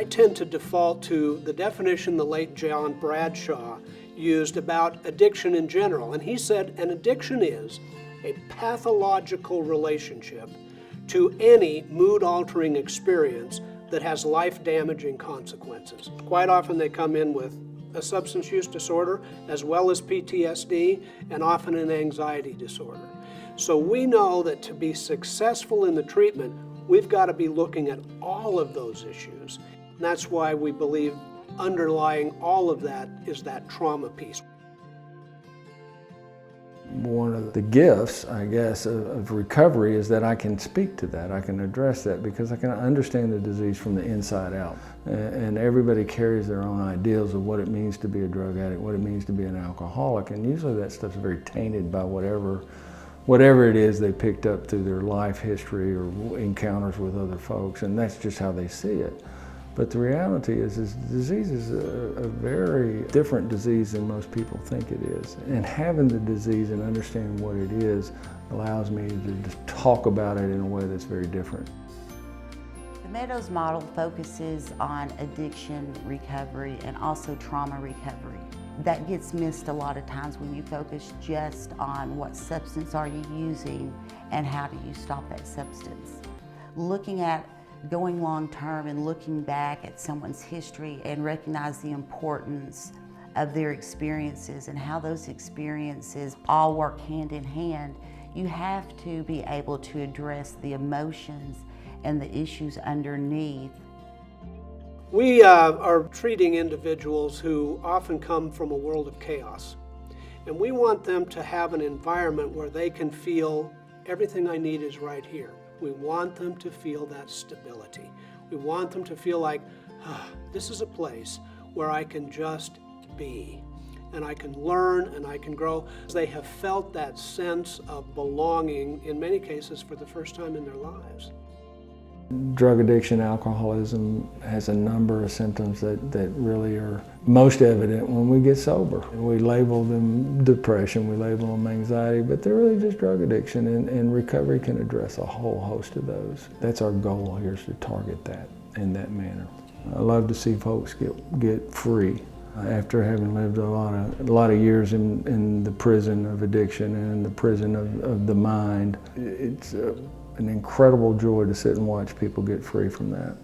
tend to default to the definition the late John Bradshaw used about addiction in general. And he said an addiction is a pathological relationship to any mood-altering experience that has life-damaging consequences. Quite often they come in with a substance use disorder as well as PTSD and often an anxiety disorder. So we know that to be successful in the treatment, we've got to be looking at all of those issues. And that's why we believe underlying all of that is that trauma piece. One of the gifts, I guess, of recovery is that I can speak to that, I can address that, because I can understand the disease from the inside out. And everybody carries their own ideals of what it means to be a drug addict, what it means to be an alcoholic, and usually that stuff's very tainted by whatever it is they picked up through their life history or encounters with other folks, and that's just how they see it. But the reality is disease is a very different disease than most people think it is. And having the disease and understanding what it is allows me to just talk about it in a way that's very different. The Meadows model focuses on addiction recovery and also trauma recovery. That gets missed a lot of times when you focus just on what substance are you using and how do you stop that substance. Looking at going long term and looking back at someone's history and recognize the importance of their experiences and how those experiences all work hand in hand, you have to be able to address the emotions and the issues underneath. We are treating individuals who often come from a world of chaos, and we want them to have an environment where they can feel everything I need is right here. We want them to feel that stability. We want them to feel like, this is a place where I can just be, and I can learn and I can grow. They have felt that sense of belonging, in many cases, for the first time in their lives. Drug addiction, alcoholism has a number of symptoms that really are most evident when we get sober. We label them depression, we label them anxiety, but they're really just drug addiction, and recovery can address a whole host of those. That's our goal here, is to target that in that manner. I love to see folks get free. After having lived a lot of years in the prison of addiction and in the prison of the mind, it's an incredible joy to sit and watch people get free from that.